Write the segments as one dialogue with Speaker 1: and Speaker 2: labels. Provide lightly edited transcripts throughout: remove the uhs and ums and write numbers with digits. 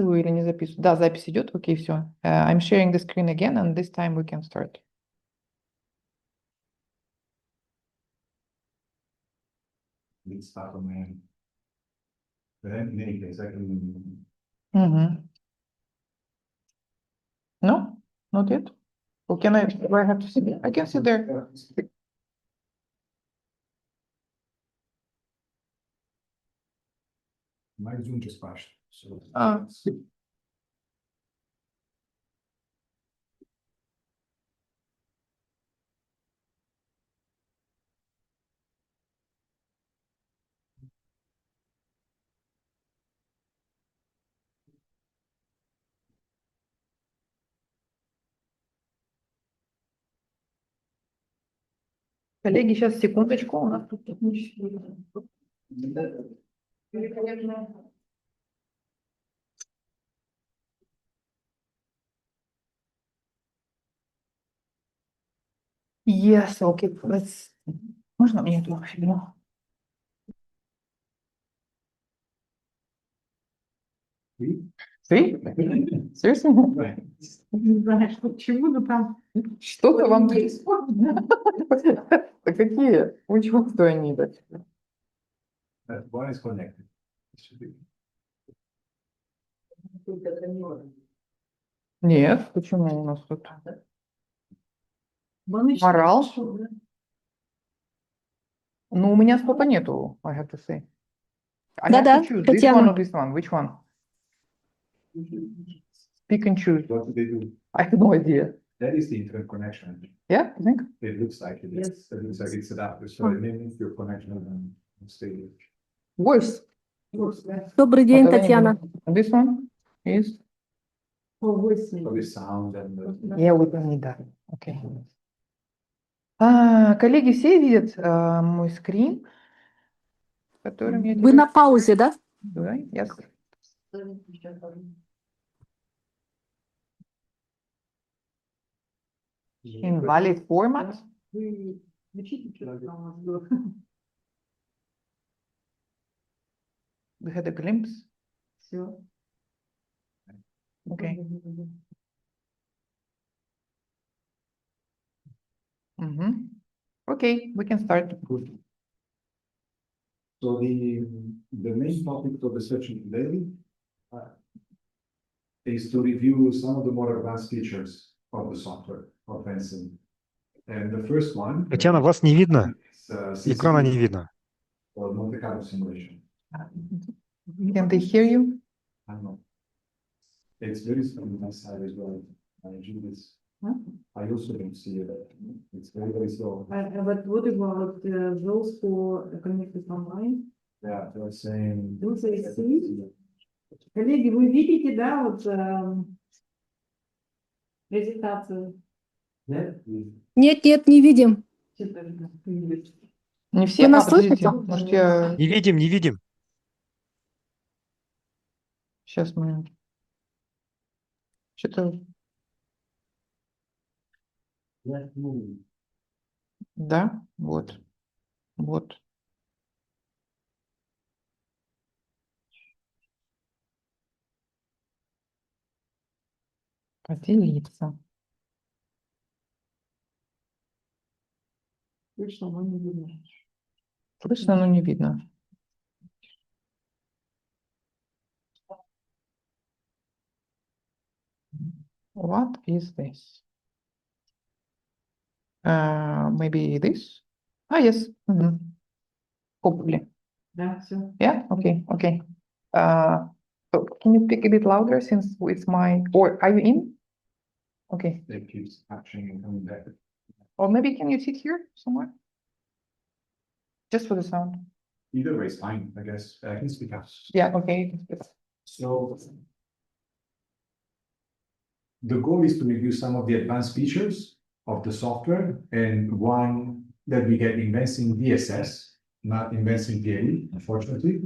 Speaker 1: Или не записываю? Да, запись идет. Окей, все. I'm sharing the screen again, and this time we can start.
Speaker 2: Let's start on in any case, I can.
Speaker 1: No, not yet. Or can I? Do I have to sit? I can sit there.
Speaker 2: My Zoom just crashed. So.
Speaker 1: Коллеги, сейчас секундочку, у нас тут технические. Yes, okay, let's. Можно мне эту фигню? Ты? Серьезно? Не знаешь, почему, но там что-то вам происходит. Какие? Which ones do I need?
Speaker 2: One is connected.
Speaker 1: Нет, почему у нас тут? Морал? Ну, у меня стопа нету, I have to say. I have to choose this one or this one. Which one? Pick and choose.
Speaker 2: What do they do?
Speaker 1: I have no idea.
Speaker 2: That is the internet connection.
Speaker 1: Yeah, I think.
Speaker 2: It looks like it is. Yes. It looks like it's adapted. So it means your connection and stay.
Speaker 1: Voice.
Speaker 3: Добрый день, Татьяна.
Speaker 1: This one is?
Speaker 2: For the sound and the.
Speaker 1: Yeah, we don't need that. Okay. Коллеги, все видят мой скрин, которым я...
Speaker 3: Вы на паузе, да?
Speaker 1: Да, yes. Invalid format. We had a glimpse. Okay. Okay, we can start.
Speaker 2: Good. So the main topic of the session today is to review some of the more advanced features of the software of Vensim. And the first one.
Speaker 4: Татьяна, вас не видно? Экрана не видно.
Speaker 2: Or Monte Carlo simulation.
Speaker 1: Can they hear you?
Speaker 2: I don't know. It's very slow on my side as well. I do this. I also don't see it. It's very, very slow.
Speaker 5: But what about those who are connected online?
Speaker 2: Yeah, they're saying.
Speaker 5: Do they see? Коллеги, вы видите, да, вот презентацию?
Speaker 2: Нет?
Speaker 3: Нет, нет, не видим.
Speaker 1: Не все.
Speaker 3: Вы нас
Speaker 1: Подождите,
Speaker 3: слышите?
Speaker 1: может, я...
Speaker 4: Не видим, не видим.
Speaker 1: Сейчас мы... Что-то... Да, вот. Вот. Поделиться.
Speaker 5: Слышно, но не видно.
Speaker 1: Слышно, но не видно. What is this? Maybe this? Yes. Hopefully.
Speaker 5: Да, все.
Speaker 1: Yeah, okay, okay. So can you speak a bit louder since it's my... Or are you in? Okay.
Speaker 2: It keeps catching and coming back.
Speaker 1: Or maybe can you sit here somewhere? Just for the sound.
Speaker 2: Either way is fine, I guess. I can speak up.
Speaker 1: Yeah, okay.
Speaker 2: So the goal is to review some of the advanced features of the software, and one that we get in Vensim DSS, not in Vensim PLE, unfortunately,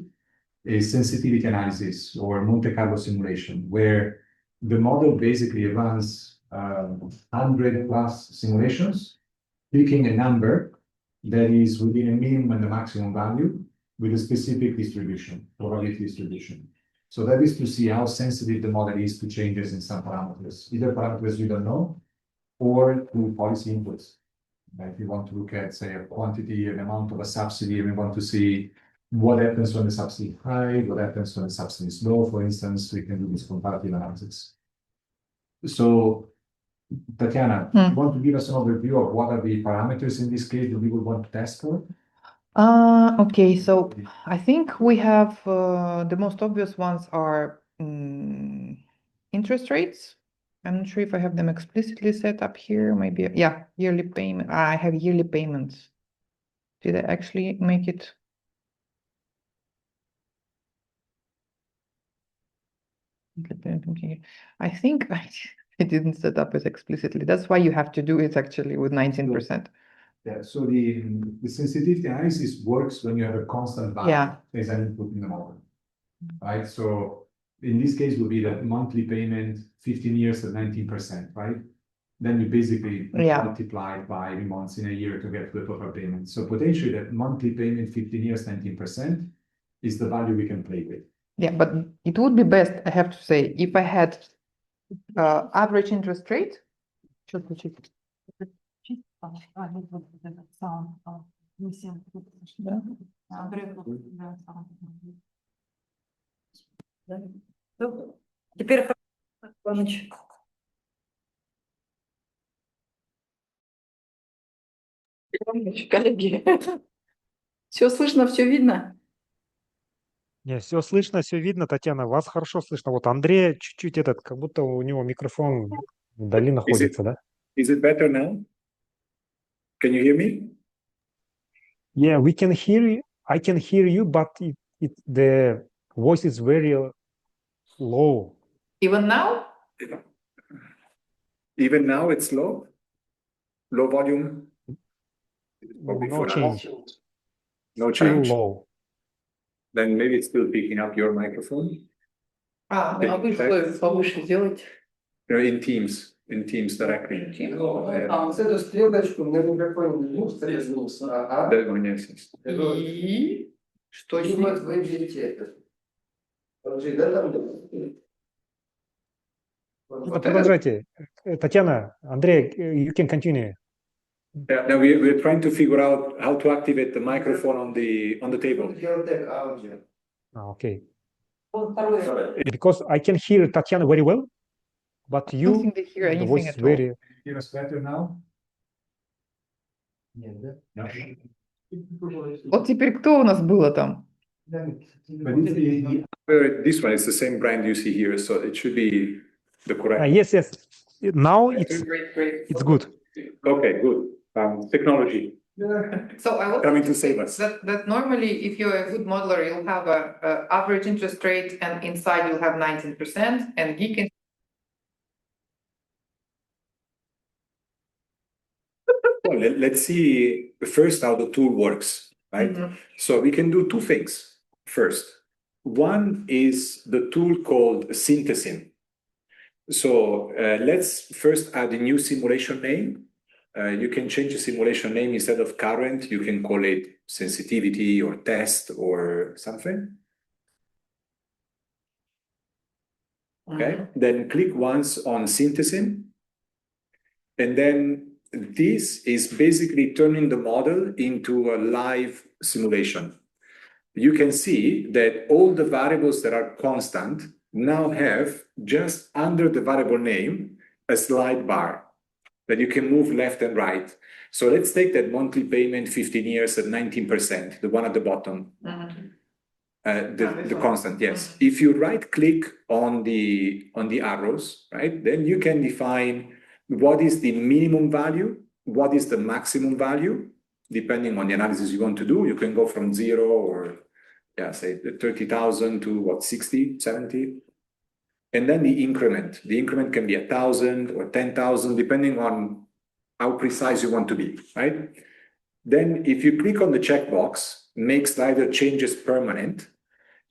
Speaker 2: is sensitivity analysis or Monte Carlo simulation, where the model basically runs 100 plus simulations, picking a number that is within a minimum and a maximum value with a specific distribution, probability distribution. So that is to see how sensitive the model is to changes in some parameters, either parameters you don't know, or to policy inputs. If you want to look at, say, a quantity, an amount of a subsidy, and we want to see what happens when the subsidy is high, what happens when the subsidy is low, for instance, we can do this comparative analysis. So, Tatiana, you want to give us an overview of what are the parameters in this case that we would want to test for?
Speaker 1: Okay, so I think we have the most obvious ones are interest rates. I'm not sure if I have them explicitly set up here. Maybe, yeah, yearly payment. I have yearly payments. Did I actually make it? Okay. I think I didn't set up as explicitly. That's why you have to do it actually with 19%.
Speaker 2: Yeah, so the sensitivity analysis works when you have a constant value as an input in the model, right? So in this case would be that monthly payment, 15 years at 19%, right? Then you basically multiply it by months in a year to get to the total payment. So potentially that monthly payment, 15 years, 19% is the value we can play with.
Speaker 1: Yeah, but it would be best, I have to say, if I had average interest rate.
Speaker 5: Теперь
Speaker 3: Коллеги, все слышно, все видно?
Speaker 4: Не, все слышно, все видно, Татьяна, вас хорошо слышно. Вот Андрей чуть-чуть как будто у него микрофон вдали находится, да?
Speaker 6: Is it better now? Can you hear me?
Speaker 4: Yeah, we can hear you. I can hear you, but the voice is very low.
Speaker 1: Even now?
Speaker 6: Even now it's low? Low volume?
Speaker 4: No change.
Speaker 6: No
Speaker 4: Still
Speaker 6: change?
Speaker 4: low.
Speaker 6: Then maybe it's still picking up your microphone.
Speaker 3: Могу слой повыше сделать.
Speaker 6: In Teams directly.
Speaker 7: Там с эту стрелочку на микрофоне срезался.
Speaker 3: И что
Speaker 7: И вот вы видите это.
Speaker 4: Продолжайте. Татьяна, Андрей, you can continue.
Speaker 6: Yeah, now we're trying to figure out how to activate the microphone on the table.
Speaker 4: Okay. Because I can hear Tatiana very well, but
Speaker 1: I don't
Speaker 4: you,
Speaker 1: think they hear
Speaker 4: the
Speaker 1: anything
Speaker 4: voice is
Speaker 1: at all.
Speaker 4: very.
Speaker 2: Hear us better now?
Speaker 1: Вот теперь кто у нас было там?
Speaker 2: But
Speaker 6: This one is the same brand you see here, so it should be the correct.
Speaker 4: Yes. Now it's good.
Speaker 6: Okay, good. Technology
Speaker 1: So I was
Speaker 6: coming to save us.
Speaker 1: that normally, if you're a good modeler, you'll have a average interest rate, and inside you'll have 19%, and geek can.
Speaker 6: Well, let's see first how the tool works, right? So we can do two things. First, one is the tool called Synthesim. So let's first add a new simulation name. You can change the simulation name. Instead of current, you can call it sensitivity or test or something. Okay, then click once on Synthesim. And then this is basically turning the model into a live simulation. You can see that all the variables that are constant now have, just under the variable name, a slide bar that you can move left and right. So let's take that monthly payment, 15 years at 19%, the one at the bottom. The constant, yes. If you right click on the arrows, right, then you can define what is the minimum value, what is the maximum value, depending on the analysis you want to do. You can go from 0 or, say 30,000 to what, 60, 70. And then the increment. The increment can be 1,000 or 10,000, depending on how precise you want to be, right? Then if you click on the checkbox, make slider changes permanent,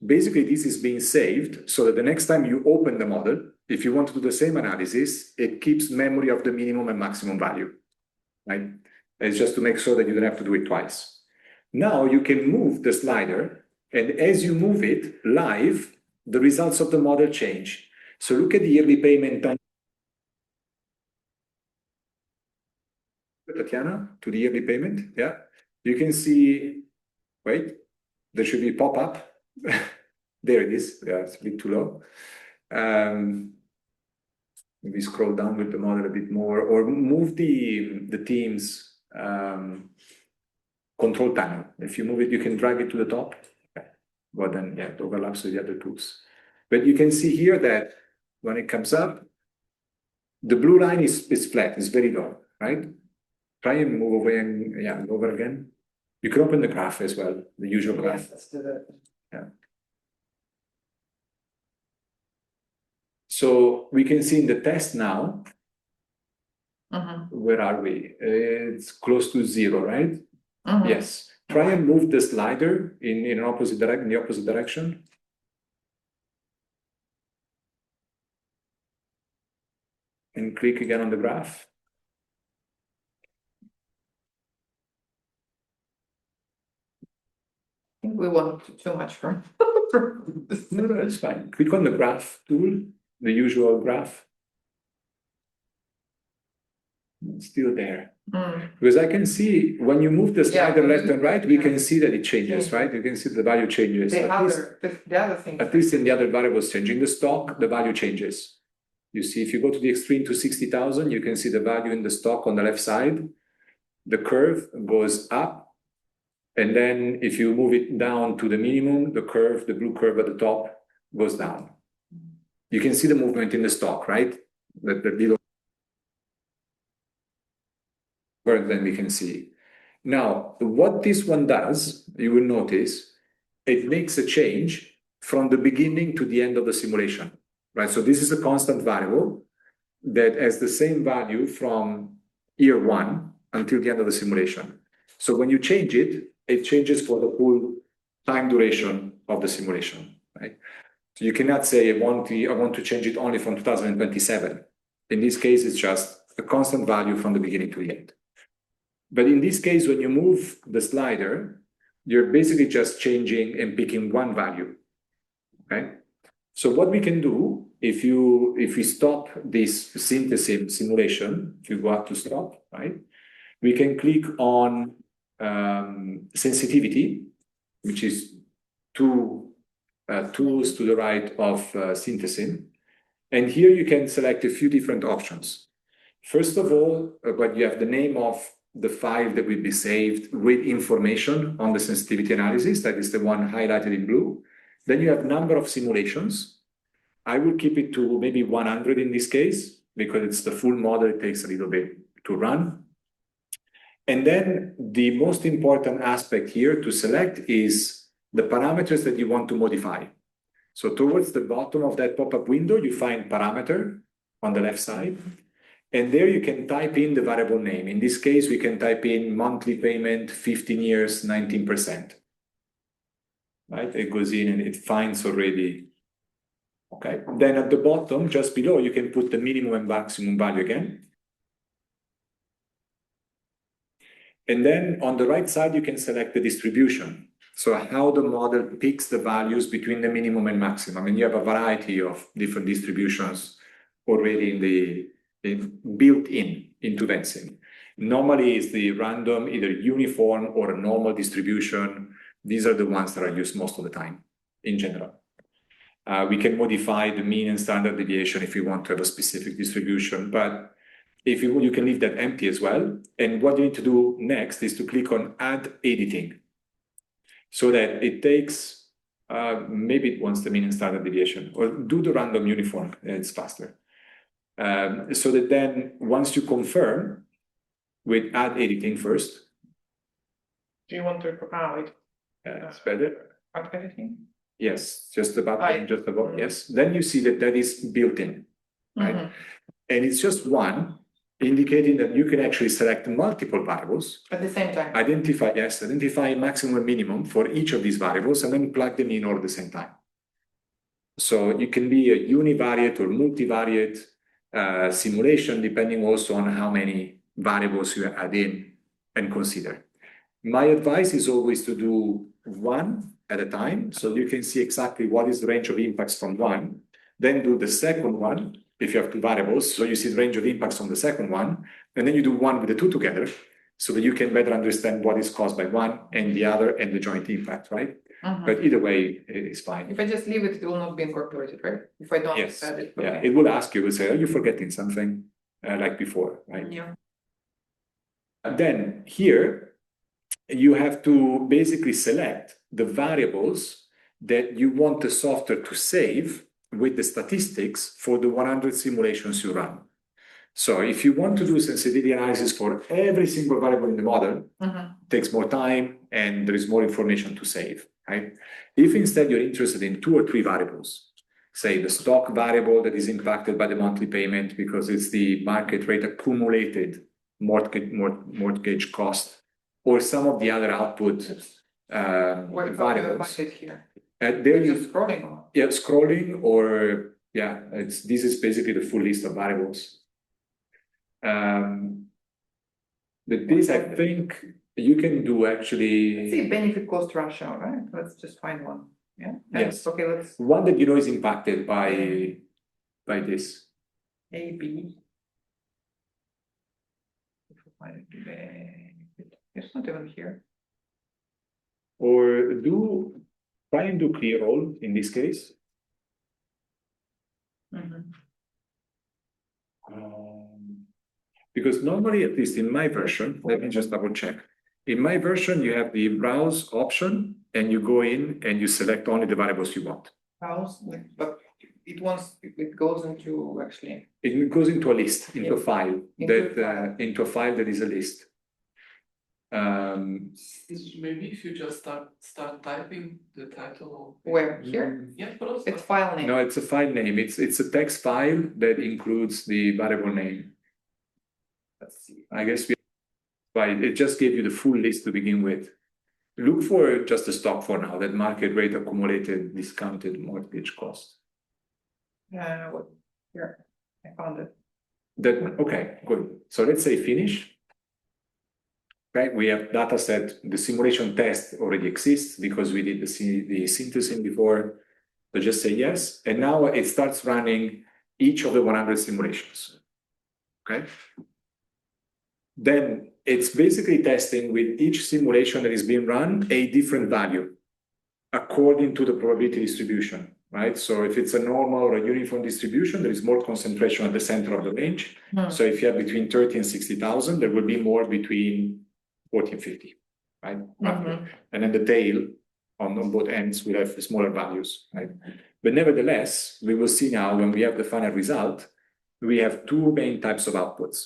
Speaker 6: basically this is being saved so that the next time you open the model, if you want to do the same analysis, it keeps memory of the minimum and maximum value, right? It's just to make sure that you don't have to do it twice. Now you can move the slider, and as you move it live, the results of the model change. So look at the yearly payment time. Tatiana, to the yearly payment, yeah. You can see, wait, there should be pop-up. There it is, yeah, it's a bit too low. Maybe scroll down with the model a bit more, or move the team's control panel. If you move it, you can drag it to the top. Okay. But then, yeah, it overlaps with the other tools. But you can see here that when it comes up, the blue line is flat, it's very low, right? Try and move away and, yeah, over again. You can open the graph as well, the usual graph.
Speaker 7: Let's do that.
Speaker 6: Yeah. So we can see in the test now, where are we? It's close to 0, right? Yes. Try and move the slider in the opposite direction. And click again on the graph.
Speaker 3: I think we want too much from.
Speaker 6: No, it's fine. Click on the graph tool, the usual graph. It's still there. Because I can see when you move the slider left and right, we can see that it changes, right? You can see the value changes.
Speaker 3: The other thing.
Speaker 6: At least in the other variables changing the stock, the value changes. You see, if you go to the extreme to 60,000, you can see the value in the stock on the left side. The curve goes up. And then if you move it down to the minimum, the curve, the blue curve at the top goes down. You can see the movement in the stock, right? The little curve, then we can see. Now, what this one does, you will notice, it makes a change from the beginning to the end of the simulation, right? So this is a constant variable that has the same value from year 1 until the end of the simulation. So when you change it, it changes for the whole time duration of the simulation, right? So you cannot say, I want to change it only from 2027. In this case, it's just a constant value from the beginning to the end. But in this case, when you move the slider, you're basically just changing and picking one value, okay? So what we can do, if we stop this synthesis simulation, if you go up to stop, right? We can click on sensitivity, which is two tools to the right of synthesis. And here you can select a few different options. First of all, but you have the name of the file that will be saved with information on the sensitivity analysis. That is the one highlighted in blue. Then you have number of simulations. I will keep it to maybe 100 in this case, because it's the full model. It takes a little bit to run. And then the most important aspect here to select is the parameters that you want to modify. So towards the bottom of that pop-up window, you find parameter on the left side. And there you can type in the variable name. In this case, we can type in monthly payment, 15 years, 19%. Right? It goes in and it finds already. Okay. Then at the bottom, just below, you can put the minimum and maximum value again. And then on the right side, you can select the distribution. So how the model picks the values between the minimum and maximum. And you have a variety of different distributions already built into Vensim. Normally it's the random, either uniform or a normal distribution. These are the ones that are used most of the time in general. We can modify the mean and standard deviation if we want to have a specific distribution, but if you want, you can leave that empty as well. And what you need to do next is to click on Add Editing, so that it takes, maybe it wants the mean and standard deviation, or do the random uniform, it's faster. So that then once you confirm with Add Editing first.
Speaker 1: Do you want to,
Speaker 6: It's better.
Speaker 1: add anything?
Speaker 6: Yes, just the button, just above, yes. Then you see that is built in, right? And it's just one, indicating that you can actually select multiple variables.
Speaker 3: At the same time.
Speaker 6: Identify maximum and minimum for each of these variables and then plug them in all at the same time. So you can be a univariate or multivariate simulation, depending also on how many variables you add in and consider. My advice is always to do one at a time. So you can see exactly what is the range of impacts from one, then do the second one, if you have two variables. So you see the range of impacts on the second one, and then you do one with the two together, so that you can better understand what is caused by one and the other and the joint impact, right?
Speaker 3: Mhm.
Speaker 6: But either way, it's fine.
Speaker 3: If I just leave it, it will not be incorporated, right? If I don't
Speaker 6: Yes,
Speaker 3: add it.
Speaker 6: yeah,
Speaker 3: okay.
Speaker 6: it will ask you, it will say, are you forgetting something, like before, right?
Speaker 3: Yeah.
Speaker 6: And then here, you have to basically select the variables that you want the software to save with the statistics for the 100 simulations you run. So if you want to do sensitivity analysis for every single variable in the model,
Speaker 3: Mhm.
Speaker 6: it takes more time and there is more information to save, right? If instead you're interested in 2 or 3 variables, say the stock variable that is impacted by the monthly payment because it's the market rate accumulated mortgage cost, or some of the other output
Speaker 3: Where do I
Speaker 6: variables.
Speaker 3: find it here?
Speaker 6: There
Speaker 3: Just
Speaker 6: you,
Speaker 3: scrolling on.
Speaker 6: yeah, scrolling or yeah, this is basically the full list of variables. But this I think you can do
Speaker 3: Let's see
Speaker 6: actually
Speaker 3: benefit cost ratio, right? Let's just find one. Yeah.
Speaker 6: Yes.
Speaker 3: Okay, let's
Speaker 6: one that you know is impacted by this.
Speaker 3: A, B. If we find it, benefit. It's not even here.
Speaker 6: Or try and do clear all in this case.
Speaker 3: Mhm.
Speaker 6: Because normally, at least in my version, let me just double check. In my version, you have the browse option and you go in and you select only the variables you want.
Speaker 3: House, but it goes into actually.
Speaker 6: It goes into a list, into a file,
Speaker 3: Into a file.
Speaker 6: that is a list.
Speaker 8: Maybe if you just start typing the title.
Speaker 3: Where? Here?
Speaker 8: Yeah, but also.
Speaker 3: It's file name.
Speaker 6: No, it's a file name. It's a text file that includes the variable name.
Speaker 3: Let's see.
Speaker 6: I guess it just gave you the full list to begin with. Look for just the stock for now, that market rate accumulated discounted mortgage cost.
Speaker 3: What? Here, I found it.
Speaker 6: Okay, good. So let's say finish. Right, we have data set, the simulation test already exists because we did the synthesis before. So just say yes, and now it starts running each of the 100 simulations. Okay. Then it's basically testing with each simulation that is being run a different value according to the probability distribution, right? So if it's a normal or a uniform distribution, there is more concentration at the center of the range.
Speaker 3: Hmm.
Speaker 6: So if you have between 30 and 60,000, there will be more between 40 and 50, right? Roughly.
Speaker 3: Mhm.
Speaker 6: And then the tail on both ends will have smaller values, right? But nevertheless, we will see now when we have the final result, we have 2 main types of outputs.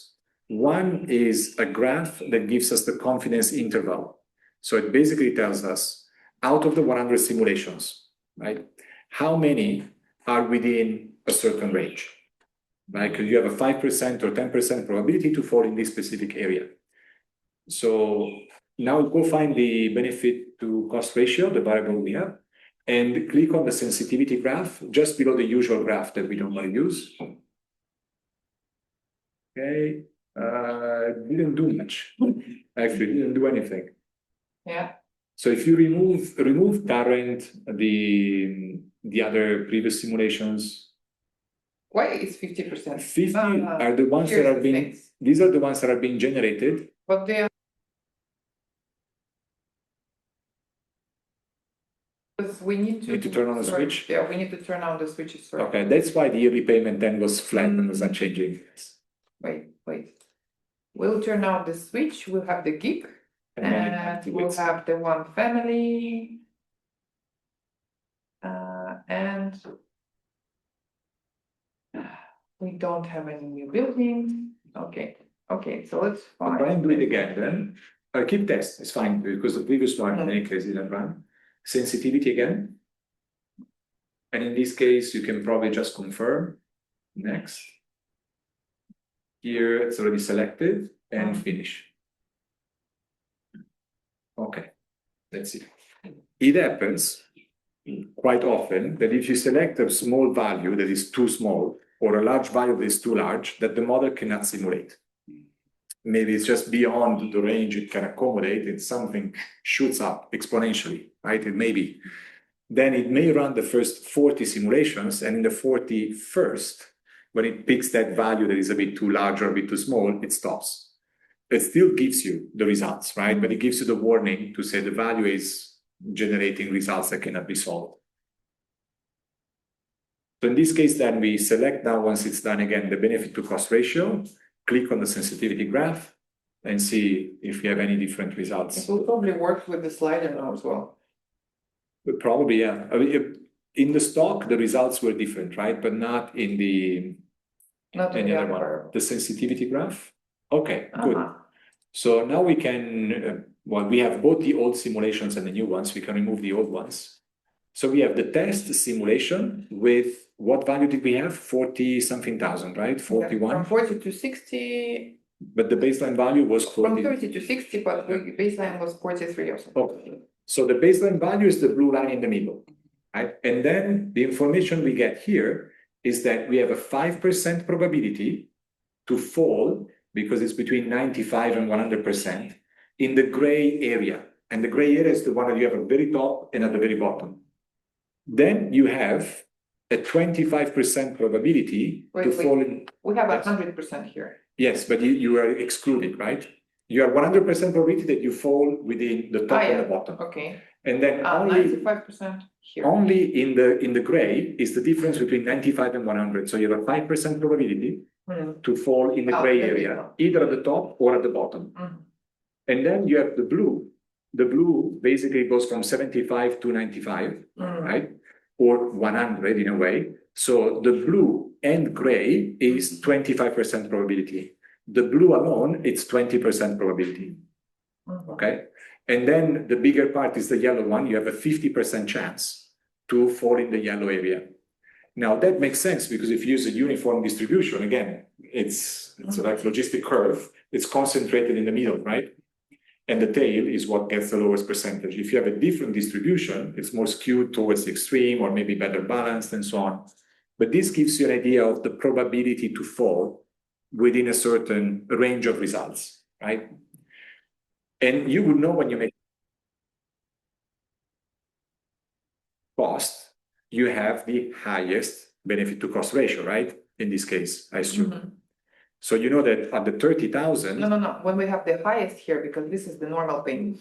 Speaker 6: One is a graph that gives us the confidence interval. So it basically tells us out of the 100 simulations, right? How many are within a certain range, right? Because you have a 5% or 10% probability to fall in this specific area. So now go find the benefit to cost ratio, the variable we have, and click on the sensitivity graph just below the usual graph that we don't want to use. Okay, didn't do much. Actually, didn't do anything.
Speaker 3: Yeah.
Speaker 6: So if you remove current, the other previous simulations,
Speaker 3: Why is 50%?
Speaker 6: 50 are the ones that are being, these are the ones that are being generated.
Speaker 3: But they are. Because we need to
Speaker 6: turn on the
Speaker 3: sorry,
Speaker 6: switch?
Speaker 3: Yeah, we need to turn on the switches. Sorry.
Speaker 6: Okay, that's why the yearly payment then was flat and was not changing.
Speaker 3: Wait. We'll turn on the switch, we'll have the gig,
Speaker 6: And then
Speaker 3: and we'll have the one family. And we don't have any new buildings. Okay, so let's
Speaker 6: I'll try and do it again then. Keep test, it's fine, because the previous one in any case didn't run. Sensitivity again. And in this case, you can probably just confirm. Next. Here it's already selected and finish. Okay, let's see. It happens quite often that if you select a small value that is too small or a large value that is too large, that the model cannot simulate. Maybe it's just beyond the range it can accommodate and something shoots up exponentially, right? It may be. Then it may run the first 40 simulations, and in the 41st, when it picks that value that is a bit too large or a bit too small, it stops. It still gives you the results, right? But it gives you the warning to say the value is generating results that cannot be solved. So in this case, then we select now, once it's done again, the benefit to cost ratio, click on the sensitivity graph, and see if we have any different
Speaker 3: It
Speaker 6: results.
Speaker 3: will probably work with the slider now as well.
Speaker 6: But probably, yeah. I mean, in the stock, the results were different, right? But not in the
Speaker 3: Not in
Speaker 6: any
Speaker 3: the
Speaker 6: other
Speaker 3: other
Speaker 6: one.
Speaker 3: variable.
Speaker 6: The sensitivity graph. Okay, good.
Speaker 3: Uh-huh.
Speaker 6: So now we can, well, we have both the old simulations and the new ones. We can remove the old ones. So we have the test simulation with what value did we have? 40 something thousand, right?
Speaker 3: Yeah,
Speaker 6: 41.
Speaker 3: From 40 to 60,
Speaker 6: But the baseline value was
Speaker 3: from
Speaker 6: 40.
Speaker 3: 30 to 60, but the baseline was 43 or something.
Speaker 6: Okay. So the baseline value is the blue line in the middle, right? And then the information we get here is that we have a 5% probability to fall, because it's between 95 and 100%, in the gray area. And the gray area is the one that you have at the very top and at the very bottom. Then you have a 25% probability to
Speaker 3: Wait,
Speaker 6: fall in.
Speaker 3: We have
Speaker 6: Yes.
Speaker 3: 100% here.
Speaker 6: Yes, but you are excluded, right? You have 100% probability that you fall within the top and the bottom.
Speaker 3: Okay.
Speaker 6: And then only
Speaker 3: 95% here.
Speaker 6: only in the gray is the difference between 95 and 100. So you have a 5% probability
Speaker 3: Mhm.
Speaker 6: to fall in the
Speaker 3: Oh,
Speaker 6: gray
Speaker 3: there we
Speaker 6: area,
Speaker 3: go.
Speaker 6: either at the top or at the bottom.
Speaker 3: Mhm.
Speaker 6: And then you have the blue. The blue basically goes from 75 to 95,
Speaker 3: Mhm.
Speaker 6: right? Or 100 in a way. So the blue and gray is 25% probability. The blue alone, it's 20% probability.
Speaker 3: Mhm.
Speaker 6: Okay. And then the bigger part is the yellow one. You have a 50% chance to fall in the yellow area. Now that makes sense, because if you use a uniform distribution, again, it's like logistic curve. It's concentrated in the middle, right? And the tail is what gets the lowest percentage. If you have a different distribution, it's more skewed towards the extreme, or maybe better balanced and so on. But this gives you an idea of the probability to fall within a certain range of results, right? And you would know when you make cost, you have the highest benefit to cost ratio, right? In this case, I assume.
Speaker 3: Mhm.
Speaker 6: So you know that at the 30,000,
Speaker 3: No. When we have the highest here, because this is the normal payment.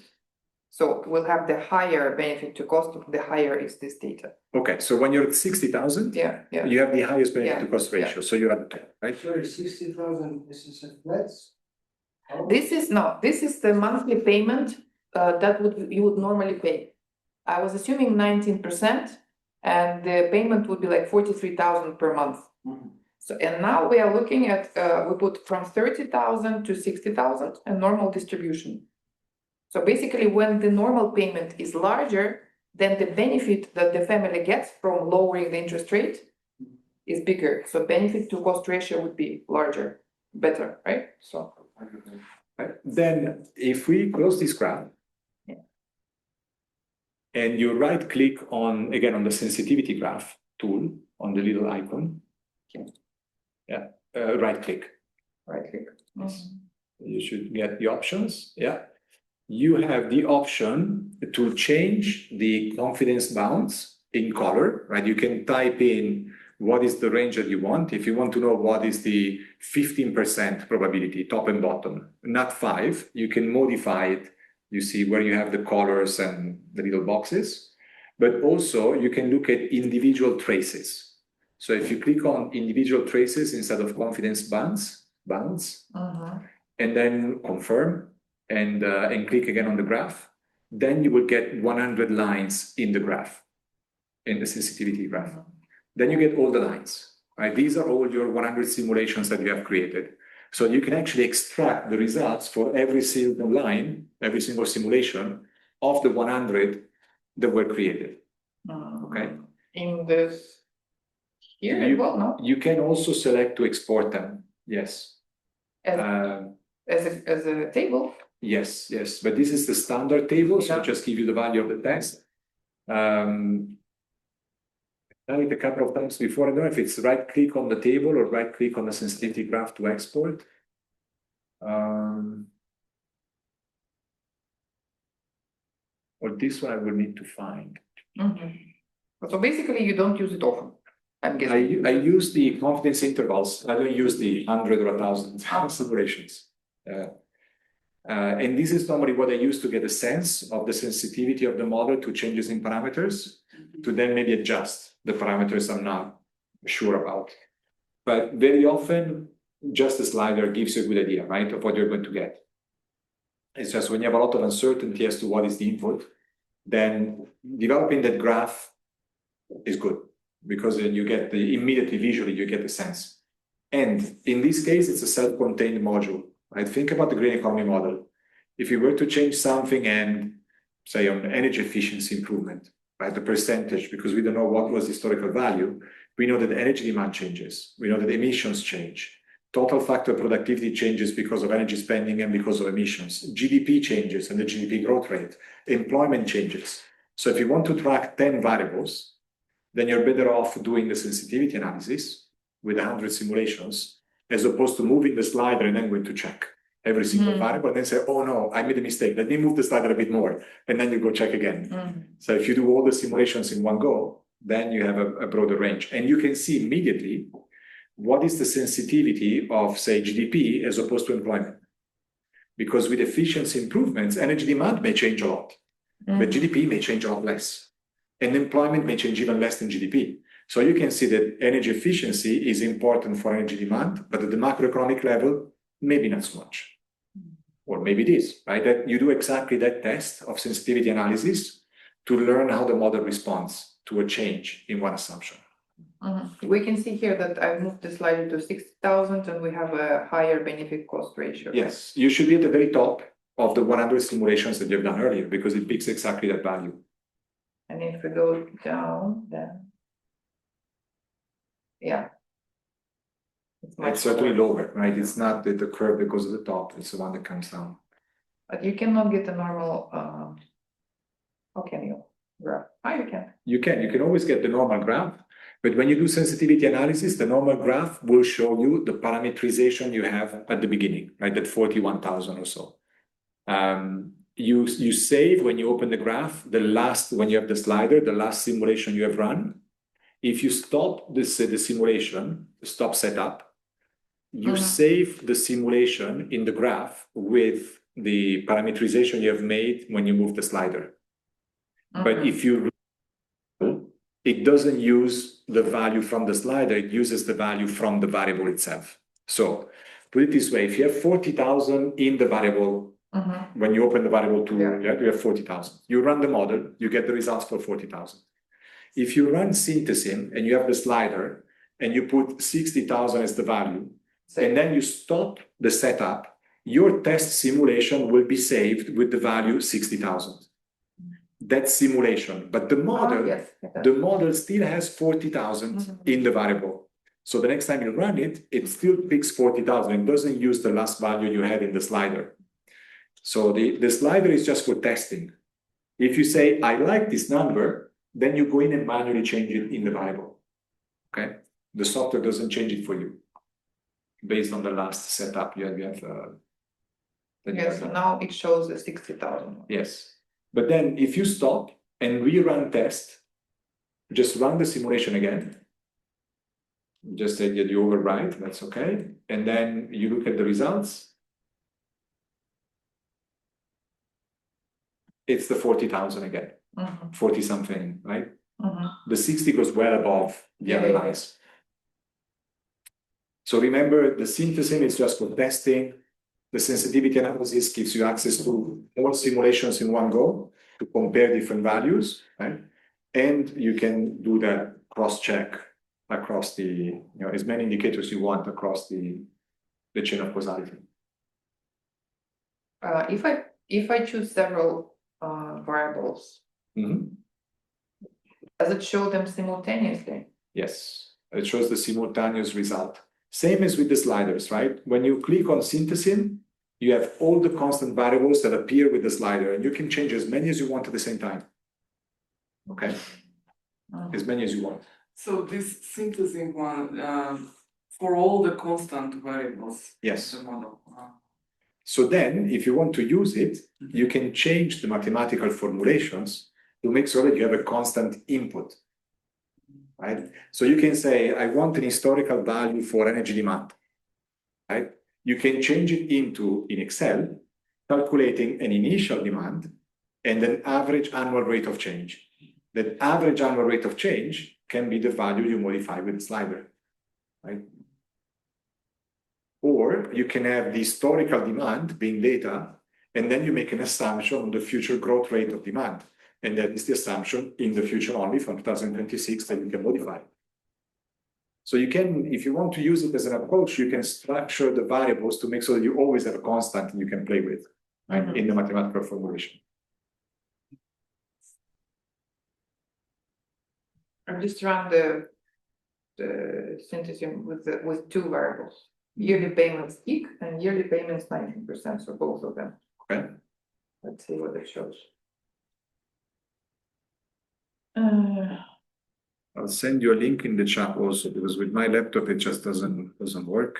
Speaker 3: So we'll have the higher benefit to cost, the higher is this data.
Speaker 6: okay, so when you're at 60,000,
Speaker 3: Yeah.
Speaker 6: you have the highest benefit
Speaker 3: Yeah,
Speaker 6: to cost
Speaker 3: yeah.
Speaker 6: ratio. So you're at the top, right?
Speaker 7: Sorry, 60,000, this is a flat?
Speaker 3: This is the monthly payment that you would normally pay. I was assuming 19%, and the payment would be like 43,000 per month.
Speaker 7: Mhm.
Speaker 3: So, and now we are looking at, we put from 30,000 to 60,000, a normal distribution. So basically, when the normal payment is larger, then the benefit that the family gets from lowering the interest rate is bigger. So benefit to cost ratio would be larger, better, right? So.
Speaker 6: Right? Then if we close this graph,
Speaker 3: Yeah.
Speaker 6: and you right click on, again, on the sensitivity graph tool, on the little icon.
Speaker 3: Okay.
Speaker 6: Yeah, right click.
Speaker 3: Right click.
Speaker 6: Yes. You should get the options, yeah. You have the option to change the confidence bounds in color, right? You can type in what is the range that you want. If you want to know what is the 15% probability, top and bottom, not 5, you can modify it. You see where you have the colors and the little boxes, but also you can look at individual traces. So if you click on individual traces instead of confidence bounds,
Speaker 3: Mhm.
Speaker 6: and then confirm and click again on the graph, then you will get 100 lines in the graph, in the sensitivity graph. Then you get all the lines, right? These are all your 100 simulations that you have created. So you can actually extract the results for every single line, every single simulation of the 100 that were created, okay?
Speaker 3: In this here as
Speaker 6: You,
Speaker 3: well, no?
Speaker 6: you can also select to export them, yes.
Speaker 3: As, as a table.
Speaker 6: Yes, but this is the standard table, so
Speaker 3: Yeah.
Speaker 6: just give you the value of the test. Done it a couple of times before. I don't know if it's right click on the table or right click on the sensitivity graph to export. or this one I will need to find.
Speaker 3: So basically, you don't use it often, I'm guessing.
Speaker 6: I use the confidence intervals. I don't use the 100 or 1,000 simulations. And this is normally what I use to get a sense of the sensitivity of the model to changes in parameters, to then maybe adjust the parameters I'm not sure about. But very often, just a slider gives you a good idea, right, of what you're going to get. It's just when you have a lot of uncertainty as to what is the input, then developing that graph is good, because then you get immediately visually, you get the sense. And in this case, it's a self-contained module, right? Think about the green economy model. If you were to change something and say on energy efficiency improvement, right, the percentage, because we don't know what was the historical value, we know that energy demand changes. We know that emissions change. Total factor productivity changes because of energy spending and because of emissions. GDP changes and the GDP growth rate. Employment changes. So if you want to track 10 variables, then you're better off doing the sensitivity analysis with 100 simulations, as opposed to moving the slider and then going to check every single variable and then say, oh no, I made a mistake. Let me move the slider a bit more. And then you go check again. So if you do all the simulations in one go, then you have a broader range. And you can see immediately what is the sensitivity of, say, GDP as opposed to employment. Because with efficiency improvements, energy demand may change a lot, but GDP may change a lot less. And employment may change even less than GDP. So you can see that energy efficiency is important for energy demand, but at the macroeconomic level, maybe not so much. Or maybe it is, right? That you do exactly that test of sensitivity analysis to learn how the model responds to a change in one assumption.
Speaker 3: We can see here that I've moved the slider to 60,000 and we have a higher benefit cost ratio.
Speaker 6: Yes, you should be at the very top of the 100 simulations that you've done earlier, because it picks exactly that value.
Speaker 3: And if we go down, then yeah.
Speaker 6: It's certainly lower, right? It's not the curve that goes at the top, it's the one that comes down.
Speaker 3: But you cannot get a normal, how can you graph? You
Speaker 6: can always get the normal graph, but when you do sensitivity analysis, the normal graph will show you the parameterization you have at the beginning, right? That 41,000 or so. You save when you open the graph, when you have the slider, the last simulation you have run. If you stop the simulation, stop setup, you save the simulation in the graph with the parameterization you have made when you move the slider. But if you, it doesn't use the value from the slider, it uses the value from the variable itself. So put it this way, if you have 40,000 in the variable, when you open the variable you have 40,000. You run the model, you get the results for 40,000. If you run Synthesim and you have the slider and you put 60,000 as the value, and then you stop the setup, your test simulation will be saved with the value 60,000. That's simulation, but the model still has 40,000 in the variable. So the next time you run it, it still picks 40,000 and doesn't use the last value you had in the slider. So the slider is just for testing. If you say, I like this number, then you go in and manually change it in the variable. Okay? The software doesn't change it for you based on the last setup you have.
Speaker 3: So now it shows the 60,000.
Speaker 6: Yes. But then if you stop and rerun test, just run the simulation again. Just say that you overwrite, that's okay. And then you look at the results. It's the 40,000 again, 40 something, right? The 60 goes well above the other lines. So remember, the Synthesim is just for testing. The sensitivity analysis gives you access to more simulations in one go to compare different values, right? And you can do that cross-check across the, as many indicators you want across the chain of causality.
Speaker 3: If I choose several variables, does it show them simultaneously?
Speaker 6: Yes, it shows the simultaneous result. Same as with the sliders, right? When you click on Synthesim, you have all the constant variables that appear with the slider, and you can change as many as you want at the same time. Okay? As many as you want.
Speaker 8: So this Synthesim one, for all the constant variables.
Speaker 6: Yes.
Speaker 8: The model.
Speaker 6: So then, if you want to use it, you can change the mathematical formulations to make sure that you have a constant input, right? So you can say, I want an historical value for energy demand, right? You can change it into, in Excel, calculating an initial demand and an average annual rate of change. That average annual rate of change can be the value you modify with the slider, right? Or you can have the historical demand being data, and then you make an assumption on the future growth rate of demand. And that is the assumption in the future only from 2026 that you can modify. So you can, if you want to use it as an approach, you can structure the variables to make sure that you always have a constant you can play with, right, in the mathematical formulation.
Speaker 3: I'm just run the synthesis with two variables. Yearly payments peak and yearly payments 19%, so both of them.
Speaker 6: Okay.
Speaker 3: Let's see what it shows.
Speaker 6: I'll send you a link in the chat also, because with my laptop, it just doesn't work.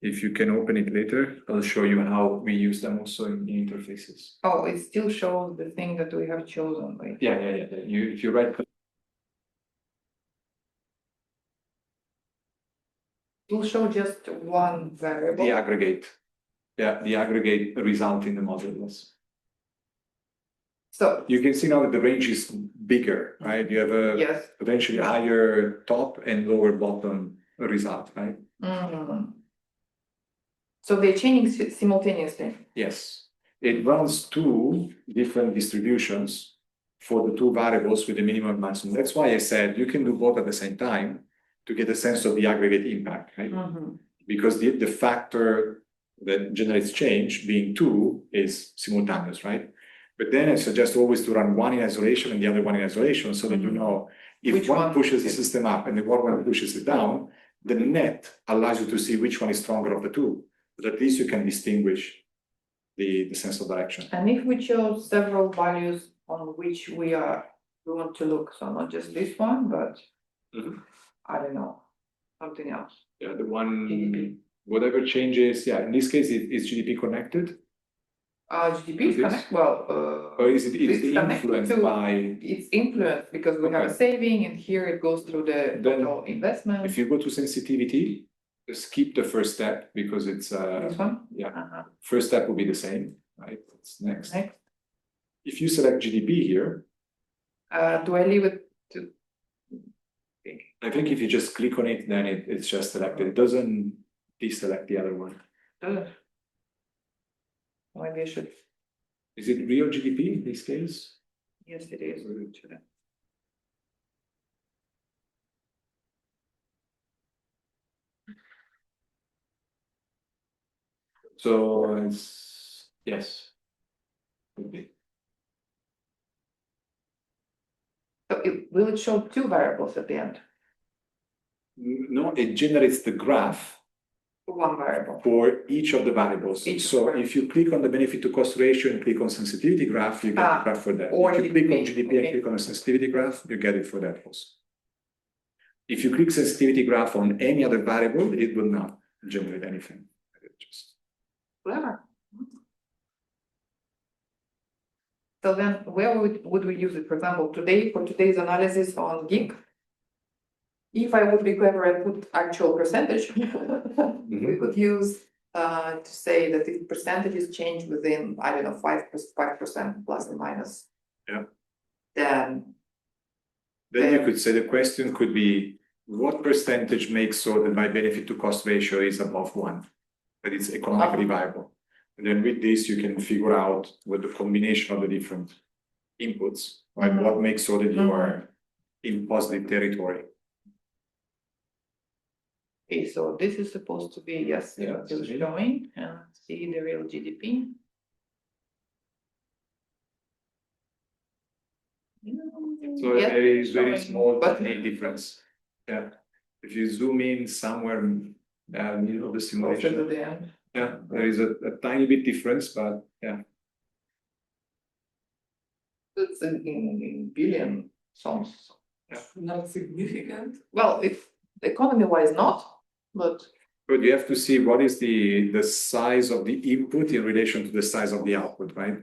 Speaker 6: If you can open it later, I'll show you how we use them also in interfaces.
Speaker 3: Oh, it still shows the thing that we have chosen. Wait.
Speaker 6: Yeah. If you right click,
Speaker 3: It will show just one variable.
Speaker 6: the aggregate. Yeah, the aggregate result in the model, yes.
Speaker 3: So
Speaker 6: You can see now that the range is bigger, right? You have a
Speaker 3: yes.
Speaker 6: potentially higher top and lower bottom result, right?
Speaker 3: So they're changing simultaneously.
Speaker 6: Yes. It runs two different distributions for the two variables with the minimum and maximum. That's why I said you can do both at the same time to get a sense of the aggregate impact, right? Because the factor that generates change, being two, is simultaneous, right? But then I suggest always to run one in isolation and the other one in isolation, so that you know if
Speaker 3: Which
Speaker 6: one
Speaker 3: one
Speaker 6: pushes the system up and the other one pushes it down, the net allows you to see which one is stronger of the two. But at least you can distinguish the sense of direction.
Speaker 3: And if we chose several values on which we want to look, so not just this one, but I don't know, something else.
Speaker 6: Yeah, the one,
Speaker 3: GDP.
Speaker 6: whatever changes, yeah, in this case, is GDP connected?
Speaker 3: GDP is
Speaker 6: This?
Speaker 3: connected, well,
Speaker 6: Or is it
Speaker 3: it's connected
Speaker 6: influenced
Speaker 3: to-
Speaker 6: by,
Speaker 3: it's influenced because we have a
Speaker 6: Okay.
Speaker 3: saving and here it goes through the
Speaker 6: Then
Speaker 3: total investment.
Speaker 6: if you go to sensitivity, skip the first step because it's,
Speaker 3: This one?
Speaker 6: yeah, first step will be the same, right? It's next.
Speaker 3: Next.
Speaker 6: If you select GDP here,
Speaker 3: Do I leave it to?
Speaker 6: I think if you just click on it, then it's just selected. It doesn't deselect the other one.
Speaker 3: Maybe I should,
Speaker 6: Is it real GDP in this case?
Speaker 3: yes, it is.
Speaker 6: So it's, yes. Could be.
Speaker 3: So will it show two variables at the end?
Speaker 6: No, it generates the graph
Speaker 3: One variable.
Speaker 6: for each of the variables.
Speaker 3: Each
Speaker 6: So
Speaker 3: variable.
Speaker 6: if you click on the benefit to cost ratio and click on sensitivity graph, you get the graph for that.
Speaker 3: or
Speaker 6: If you click on
Speaker 3: GDP,
Speaker 6: GDP and
Speaker 3: okay.
Speaker 6: click on a sensitivity graph, you get it for that also. If you click sensitivity graph on any other variable, it will not generate anything. It just-
Speaker 3: Clever. So then where would we use it? For example, today, for today's analysis on GIG, if I would be clever and put actual percentage, we could use to say that if percentages change within, I don't know, 5% plus or minus.
Speaker 6: Yeah.
Speaker 3: Then
Speaker 6: Then you could say the question could be, what percentage makes so that my benefit to cost ratio is above 1, that it's economically viable? And then with this, you can figure out with the combination of the different inputs, right? What makes so that you are in positive territory.
Speaker 3: okay, so this is supposed to be, yes,
Speaker 6: Yeah,
Speaker 3: still
Speaker 6: see.
Speaker 3: showing and see the real GDP.
Speaker 6: So
Speaker 3: Yeah,
Speaker 6: there is very
Speaker 3: showing,
Speaker 6: small
Speaker 3: but-
Speaker 6: difference. Yeah. If you zoom in somewhere middle of the
Speaker 3: Closer to
Speaker 6: simulation,
Speaker 3: the end.
Speaker 6: yeah, there is a tiny bit difference, but yeah.
Speaker 3: It's in billion sounds.
Speaker 8: Not significant.
Speaker 3: Well, if economy wise not, but
Speaker 6: But you have to see what is the size of the input in relation to the size of the output, right?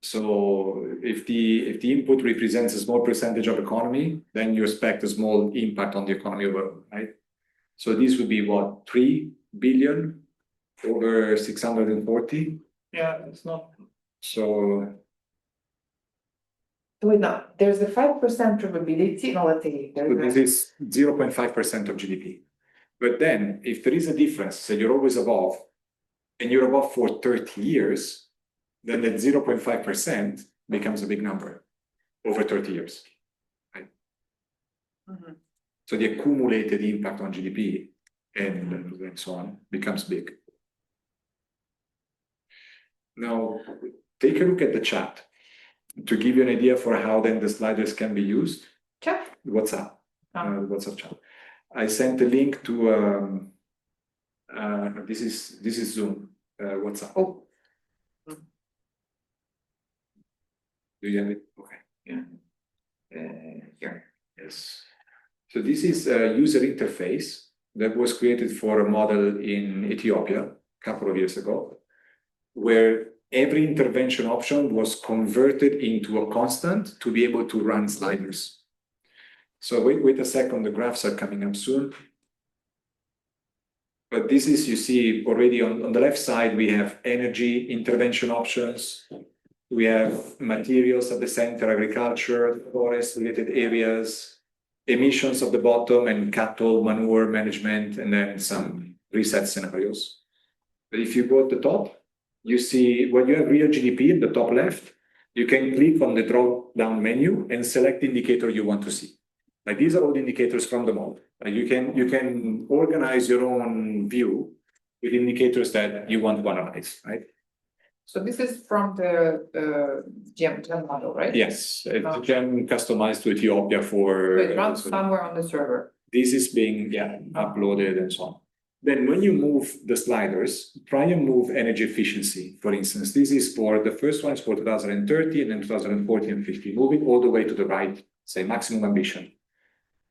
Speaker 6: So if the input represents a small percentage of economy, then you expect a small impact on the economy overall, right? So this would be what, 3 billion over 640?
Speaker 3: Yeah, it's not.
Speaker 6: So
Speaker 3: Wait, no, there's a 5% probability, no, let's say,
Speaker 6: so this is 0.5% of GDP. But then if there is a difference, so you're always above, and you're above for 30 years, then that 0.5% becomes a big number over 30 years. Right?
Speaker 3: Mhm.
Speaker 6: So the accumulated impact on GDP and so on becomes big. Now, take a look at the chat to give you an idea for how then the sliders can be used.
Speaker 3: Chat?
Speaker 6: WhatsApp,
Speaker 3: Oh.
Speaker 6: WhatsApp chat. I sent a link to this is Zoom, WhatsApp.
Speaker 3: Oh.
Speaker 6: Do you have it? Okay.
Speaker 3: Yeah. Here.
Speaker 6: Yes. So this is a user interface that was created for a model in Ethiopia a couple of years ago, where every intervention option was converted into a constant to be able to run sliders. So wait a second, the graphs are coming up soon. But this is, you see already on the left side, we have energy intervention options. We have materials at the center, agriculture, forest related areas, emissions at the bottom, and cattle manure management, and then some reset scenarios. But if you go at the top, you see when you have real GDP in the top left, you can click on the drop down menu and select the indicator you want to see. Like these are all the indicators from the model. Like you can organize your own view with indicators that you want to analyze, right?
Speaker 3: So this is from the GEM model, right?
Speaker 6: Yes, it's GEM customized to Ethiopia for.
Speaker 3: So it runs somewhere on the server.
Speaker 6: This is being uploaded and so on. Then when you move the sliders, try and move energy efficiency. For instance, this is for the first one is for 2030 and then 2040 and 50, moving all the way to the right, say maximum ambition.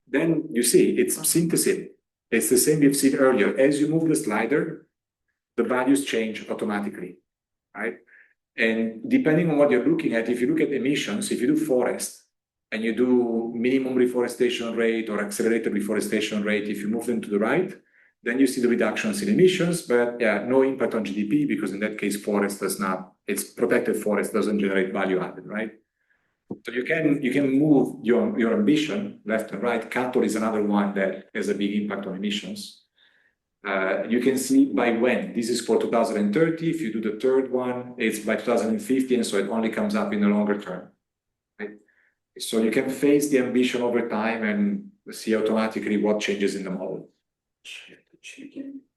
Speaker 6: Then you see it's synthesis. It's the same we've seen earlier. As you move the slider, the values change automatically, right? And depending on what you're looking at, if you look at emissions, if you do forest and you do minimum reforestation rate or accelerated reforestation rate, if you move them to the right, then you see the reductions in emissions, but yeah, no impact on GDP because in that case, forest does not, it's protected forest doesn't generate value added, right? So you can move your ambition left and right. Cattle is another one that has a big impact on emissions. You can see by when. This is for 2030. If you do the third one, it's by 2050, and so it only comes up in the longer term. Right? So you can phase the ambition over time and see automatically what changes in the model.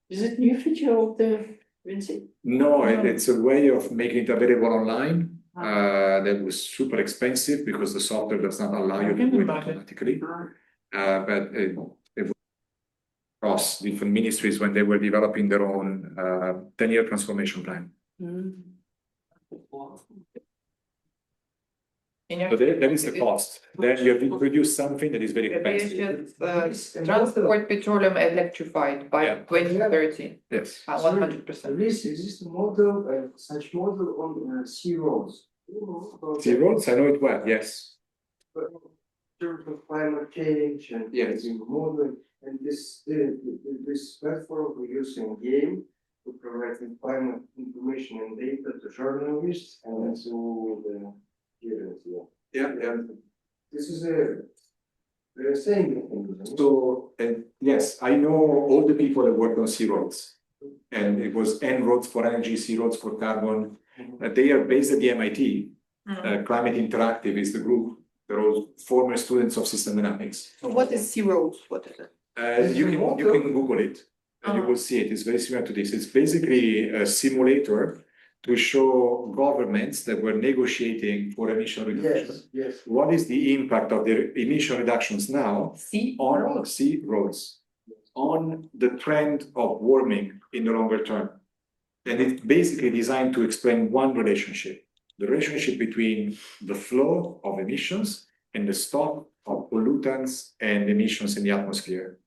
Speaker 7: Is it new feature of the Vensim?
Speaker 6: No, it's a way of making it available online. That was super expensive because the software does not allow you to do it automatically. But it was across different ministries when they were developing their own 10-year transformation plan. So there is the cost. Then you have introduced something that is very expensive.
Speaker 3: Transport petroleum electrified by 2030.
Speaker 6: Yes.
Speaker 3: 100%.
Speaker 7: There exists a model, such model on sea roads.
Speaker 6: Sea roads, I know it well, yes.
Speaker 7: In terms of climate change and
Speaker 6: Yes.
Speaker 7: modeling, and this platform we're using GEM to provide climate information and data to journalists and to the students.
Speaker 6: Yeah.
Speaker 7: This is they're saying.
Speaker 6: So, yes, I know all the people that work on sea roads. And it was N roads for energy, sea roads for carbon. They are based at the MIT. Climate Interactive is the group. They're all former students of system dynamics.
Speaker 3: So what is sea roads? What is it?
Speaker 6: You can Google it and you will see it. It's very similar to this. It's basically a simulator to show governments that were negotiating for emission reduction.
Speaker 7: Yes.
Speaker 6: What is the impact of their emission reductions now on sea roads, on the trend of warming in the longer term? And it's basically designed to explain one relationship, the relationship between the flow of emissions and the stock of pollutants and emissions in the atmosphere.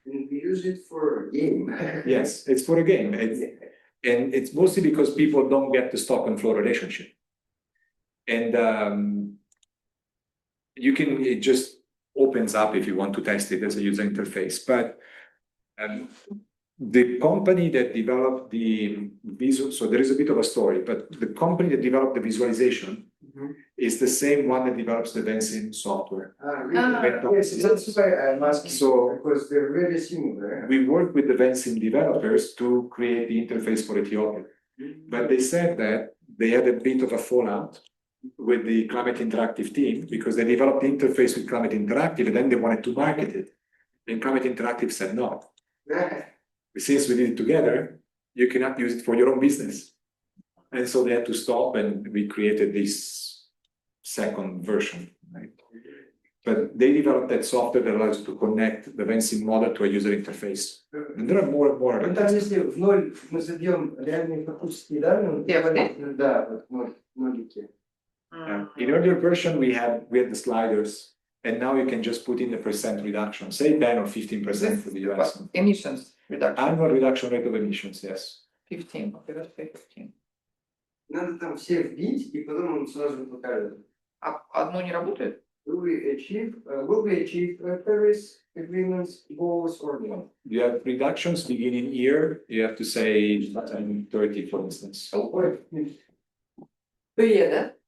Speaker 7: And we use it for game.
Speaker 6: Yes, it's for a game. And it's mostly because people don't get the stock and flow relationship. And it just opens up if you want to test it as a user interface. But the company that developed the visual, so there is a bit of a story, but the company that developed the visualization is the same one that develops the Vensim software.
Speaker 7: Really? Yes, that's why I'm asking.
Speaker 6: So
Speaker 7: because they're very similar.
Speaker 6: we worked with the Vensim developers to create the interface for Ethiopia. But they said that they had a bit of a fallout with the Climate Interactive team because they developed the interface with Climate Interactive and then they wanted to market it. And Climate Interactive said no. Since we did it together, you cannot use it for your own business. And so they had to stop and we created this second version, right? But they developed that software that allows you to connect the Vensim model to a user interface. And there are more and more.
Speaker 7: Ну, там, если в ноль мы забьем реальные фактические данные,
Speaker 3: Yeah, вот эти?
Speaker 7: да, вот нолики.
Speaker 6: In earlier version, we had the sliders, and now you can just put in the percent reduction, say 10 or 15% for the US.
Speaker 3: Emissions reduction,
Speaker 6: Annual reduction rate of emissions, yes.
Speaker 3: 15, okay, let's say 15.
Speaker 7: Надо там все вбить, и потом он сразу покажет.
Speaker 3: А одно не работает?
Speaker 7: Will we achieve Paris agreements, goals, or not?
Speaker 6: You have reductions beginning year, you have to say 30, for instance.
Speaker 7: Ой,
Speaker 3: Да?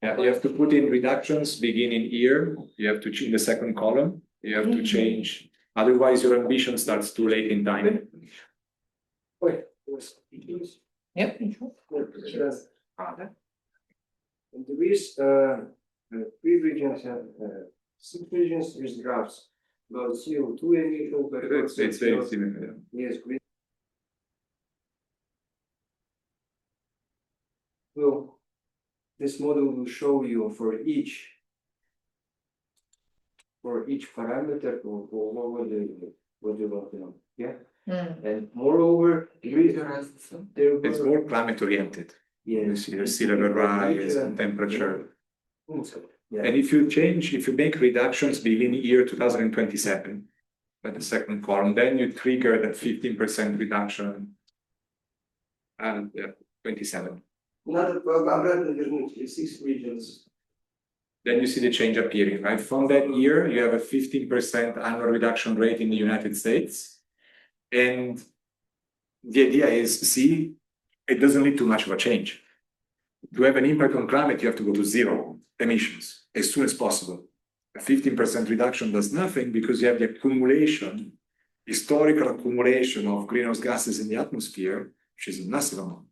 Speaker 6: Yeah, you have to put in reductions beginning year, you have to change the second column, you have to change, otherwise your ambition starts too late in time.
Speaker 7: ой,
Speaker 3: Нет, ничего.
Speaker 7: Сейчас.
Speaker 3: Да.
Speaker 7: And there is three regions and 6 regions with graphs about CO2 emission.
Speaker 6: It's very similar.
Speaker 7: Yes, great. Well, this model will show you for each parameter what you want to know. Yeah. And moreover, there
Speaker 6: It's
Speaker 7: were,
Speaker 6: more climate oriented. You
Speaker 7: yes,
Speaker 6: see the sea level rise and temperature.
Speaker 7: Yeah.
Speaker 6: And if you make reductions beginning year 2027, by the second column, then you trigger that 15% reduction. And 27.
Speaker 7: Надо обратно вернуть 6 regions.
Speaker 6: Then you see the change appearing, right? From that year, you have a 15% annual reduction rate in the United States. And the idea is, see, it doesn't lead to much of a change. To have an impact on climate, you have to go to zero emissions as soon as possible. A 15% reduction does nothing because you have the accumulation, historical accumulation of greenhouse gases in the atmosphere, which is a massive amount.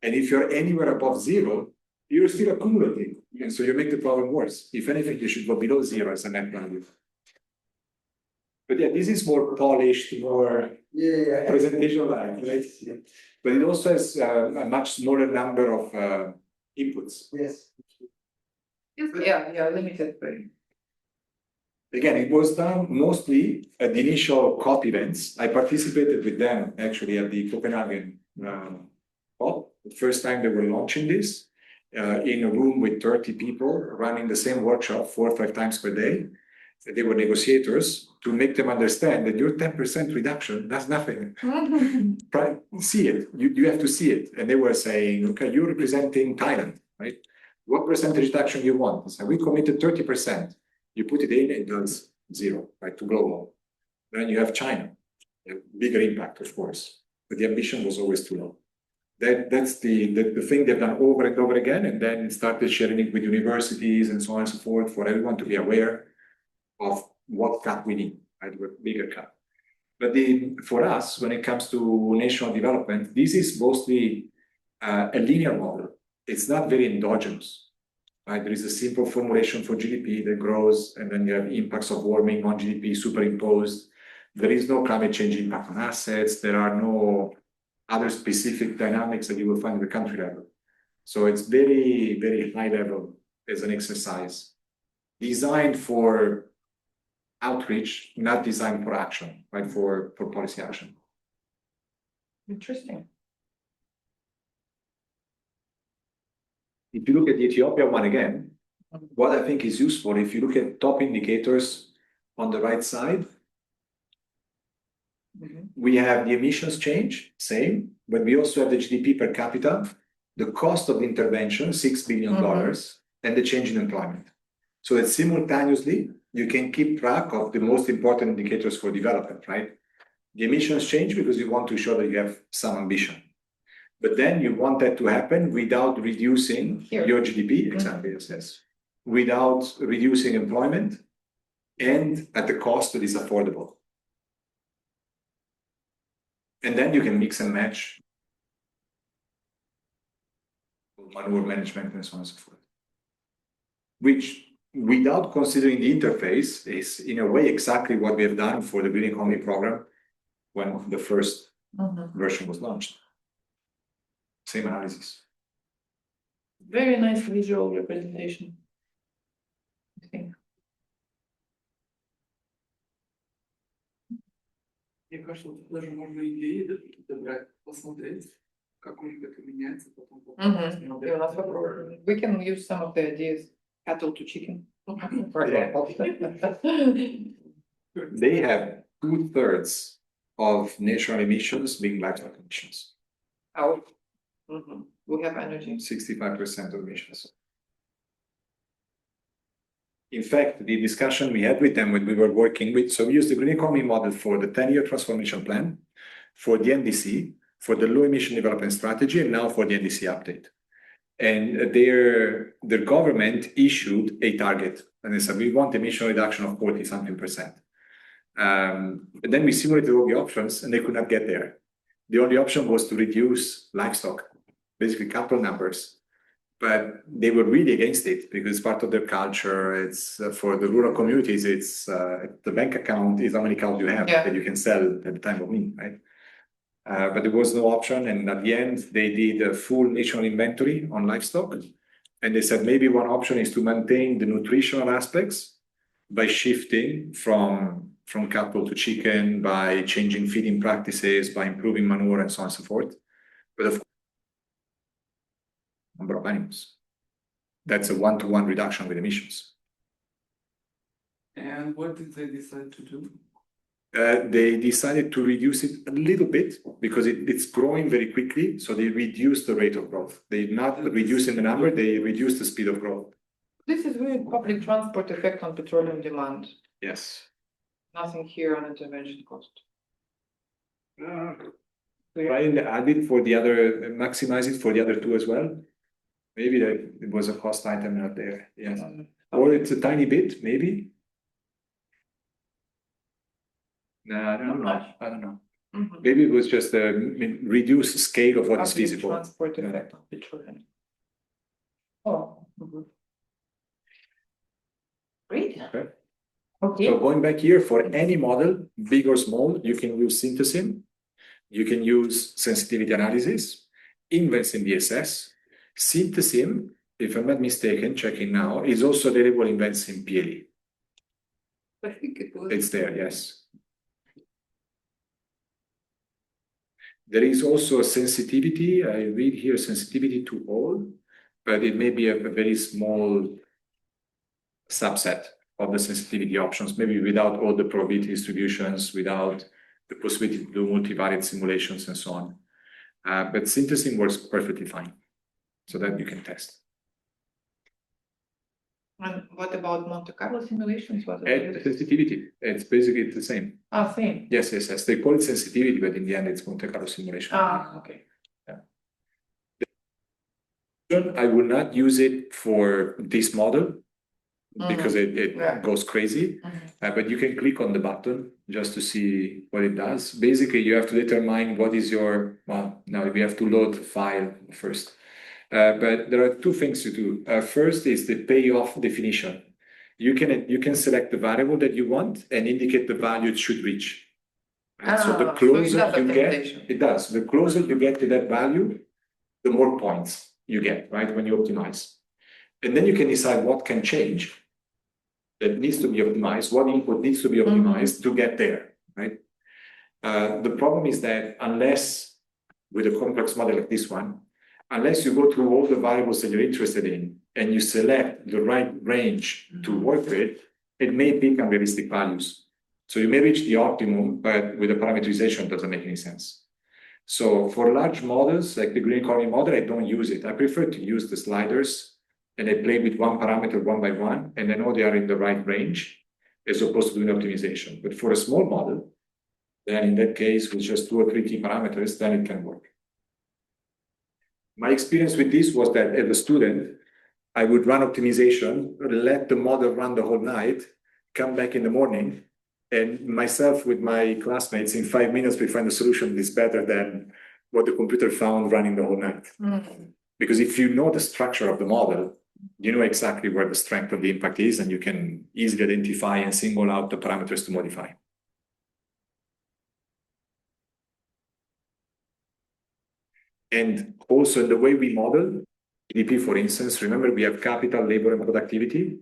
Speaker 6: And if you're anywhere above zero, you're still accumulating. And so you make the problem worse. If anything, you should go below zero as a net value. But yeah, this is more polished, more presentation-like, right? But it also has a much smaller number of inputs.
Speaker 7: Yes.
Speaker 3: Yeah, limited.
Speaker 6: Again, it was done mostly at the initial COP events. I participated with them actually at the Copenhagen COP, the first time they were launching this in a room with 30 people running the same workshop 4 or 5 times per day. They were negotiators to make them understand that your 10% reduction does nothing. See it, you have to see it. And they were saying, okay, you're representing Thailand, right? What percentage reduction you want? So we committed 30%. You put it in, it does zero, right, to global. Then you have China, a bigger impact, of course, but the ambition was always too low. That's the thing they've done over and over again, and then started sharing it with universities and so on and so forth for everyone to be aware of what cut we need, right, with bigger cut. But for us, when it comes to national development, this is mostly a linear model. It's not very endogenous. Right? There is a simple formulation for GDP that grows, and then you have impacts of warming on GDP superimposed. There is no climate change impact on assets. There are no other specific dynamics that you will find at the country level. So it's very, very high level as an exercise, designed for outreach, not designed for action, right? For policy action.
Speaker 3: Interesting.
Speaker 6: If you look at the Ethiopia one again, what I think is useful, if you look at top indicators on the right side, We have the emissions change, same, but we also have the GDP per capita, the cost of the intervention, $6 billion, and the change in employment. So that simultaneously, you can keep track of the most important indicators for development, right? The emissions change because you want to show that you have some ambition. But then you want that to happen without reducing your GDP, exactly, yes, without reducing employment, and at the cost that is affordable. And then you can mix and match manure management and so on and so forth. Which, without considering the interface, is in a way exactly what we have done for the Green Economy program when the first version was launched. Same analysis.
Speaker 3: Very nice visual representation, I think.
Speaker 8: Мне кажется, тут даже можно идеи добрать, посмотреть, как у них это меняется, потом попробовать.
Speaker 3: И у нас вопрос. We can use some of the ideas, cattle to chicken, for example.
Speaker 6: They have 2/3 of national emissions being livestock emissions.
Speaker 3: Oh. We have energy.
Speaker 6: 65% of emissions. In fact, the discussion we had with them when we were working with, so we used the Green Economy model for the 10-year transformation plan, for the NDC, for the low emission development strategy, and now for the NDC update. And their government issued a target, and they said, we want emission reduction of 40-something%. But then we simulated all the options, and they could not get there. The only option was to reduce livestock, basically cattle numbers. But they were really against it because it's part of their culture. It's for the rural communities, it's the bank account is how many cows you have that you can sell at the time of need, right? But there was no option. And at the end, they did a full national inventory on livestock. And they said maybe one option is to maintain the nutritional aspects by shifting from cattle to chicken, by changing feeding practices, by improving manure and so on and so forth. But of course, number of animals. That's a 1-to-1 reduction with emissions.
Speaker 8: And what did they decide to do?
Speaker 6: They decided to reduce it a little bit because it's growing very quickly. So they reduced the rate of growth. They're not reducing the number, they reduced the speed of growth.
Speaker 3: This is really public transport effect on petroleum demand.
Speaker 6: Yes.
Speaker 3: Nothing here on intervention cost.
Speaker 6: Try and add it for the other, maximize it for the other two as well. Maybe that it was a cost item not there. Yes. Or it's a tiny bit, maybe. No, I don't know. I don't know. Maybe it was just a reduced scale of what is feasible.
Speaker 3: Transport effect on petroleum. Oh. Great. Okay.
Speaker 6: So going back here, for any model, big or small, you can use synthesis. You can use sensitivity analysis, Vensim DSS. Synthesis, if I'm not mistaken, checking now, is also available in Vensim PLE.
Speaker 3: I think it was.
Speaker 6: It's there, yes. There is also a sensitivity. I read here sensitivity to all, but it may be a very small subset of the sensitivity options, maybe without all the probability distributions, without the possibility to do multivariate simulations and so on. But synthesis works perfectly fine, so that you can test.
Speaker 3: And what about Monte Carlo simulations?
Speaker 6: Sensitivity, it's basically the same.
Speaker 3: Same.
Speaker 6: Yes. They call it sensitivity, but in the end, it's Monte Carlo simulation.
Speaker 3: Okay.
Speaker 6: Yeah. I will not use it for this model because it goes crazy. But you can click on the button just to see what it does. Basically, you have to determine what is your, now we have to load the file first. But there are two things to do. First is the payoff definition. You can select the variable that you want and indicate the value it should reach. Right? So the closer you get, it does. The closer you get to that value, the more points you get, right? When you optimize. And then you can decide what can change that needs to be optimized, what input needs to be optimized to get there, right? The problem is that unless, with a complex model like this one, unless you go through all the variables that you're interested in and you select the right range to work with, it may pick unrealistic values. So you may reach the optimum, but with the parameterization, it doesn't make any sense. So for large models, like the green economy model, I don't use it. I prefer to use the sliders and I play with one parameter one by one, and I know they are in the right range, as opposed to doing optimization. But for a small model, then in that case, with just 2 or 3 key parameters, then it can work. My experience with this was that as a student, I would run optimization, let the model run the whole night, come back in the morning, and myself with my classmates in 5 minutes, we find a solution that's better than what the computer found running the whole night. Because if you know the structure of the model, you know exactly where the strength of the impact is, and you can easily identify and single out the parameters to modify. And also in the way we model GDP, for instance, remember we have capital, labor, and productivity.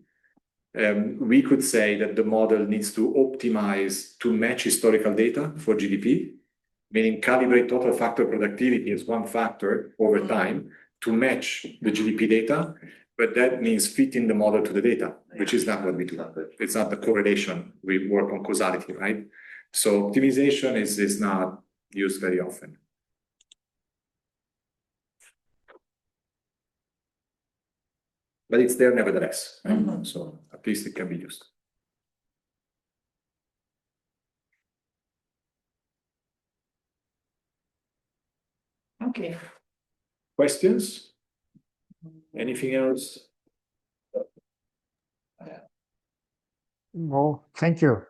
Speaker 6: We could say that the model needs to optimize to match historical data for GDP, meaning calibrate total factor productivity as one factor over time to match the GDP data, but that means fitting the model to the data, which is not what we do. It's not the correlation. We work on causality, right? So optimization is not used very often. But it's there nevertheless, right? So at least it can be used.
Speaker 3: Okay.
Speaker 6: Questions? Anything else?
Speaker 4: Well, thank you.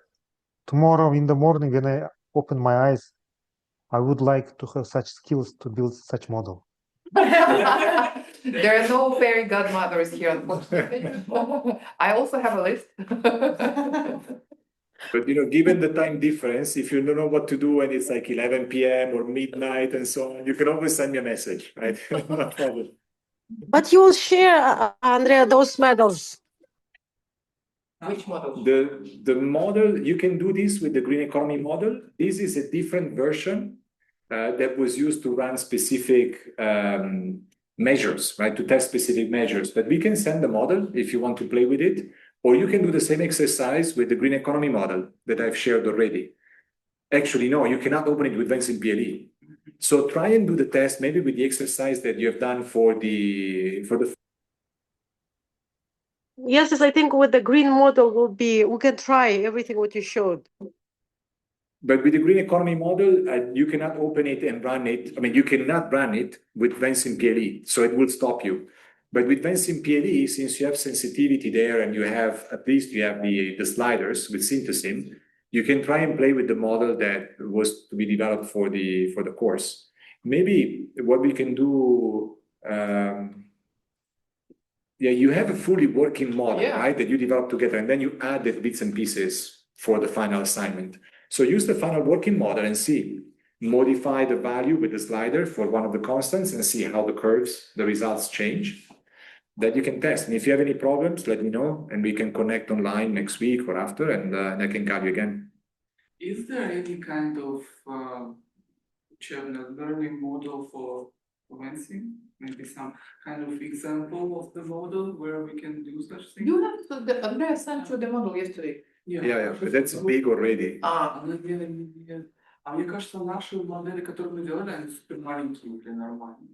Speaker 4: Tomorrow in the morning, when I open my eyes, I would like to have such skills to build such model.
Speaker 3: There are no fairy godmothers here, unfortunately. I also have a list.
Speaker 6: But given the time difference, if you don't know what to do and it's like 11 p.m. or midnight and so on, you can always send me a message, right? No problem.
Speaker 9: But you will share, Andrea, those medals.
Speaker 3: Which model?
Speaker 6: The model, you can do this with the green economy model. This is a different version that was used to run specific measures, right? To test specific measures. But we can send the model if you want to play with it, or you can do the same exercise with the green economy model that I've shared already. Actually, no, you cannot open it with Vensim PLE. So try and do the test maybe with the exercise that you have done for the
Speaker 9: Yes, I think with the green model we can try everything what you showed.
Speaker 6: But with the green economy model, you cannot open it and run it. I mean, you cannot run it with Vensim PLE, so it will stop you. But with Vensim PLE, since you have sensitivity there and you have the sliders with Synthesim, you can try and play with the model that was to be developed for the course. Maybe what we can do, you have a fully working model, right? That you develop together, and then you add the bits and pieces for the final assignment. So use the final working model and see, modify the value with the slider for one of the constants and see how the results change. That you can test. And if you have any problems, let me know, and we can connect online next week or after, and I can call you again.
Speaker 8: Is there any kind of learning model for Vensim? Maybe some kind of example of the model where we can do such things?
Speaker 3: You have Andrea sent you the model yesterday.
Speaker 6: Yeah, but that's big already.
Speaker 8: Мне кажется, наши модели, которые мы делали, они супер маленькие для нормальных.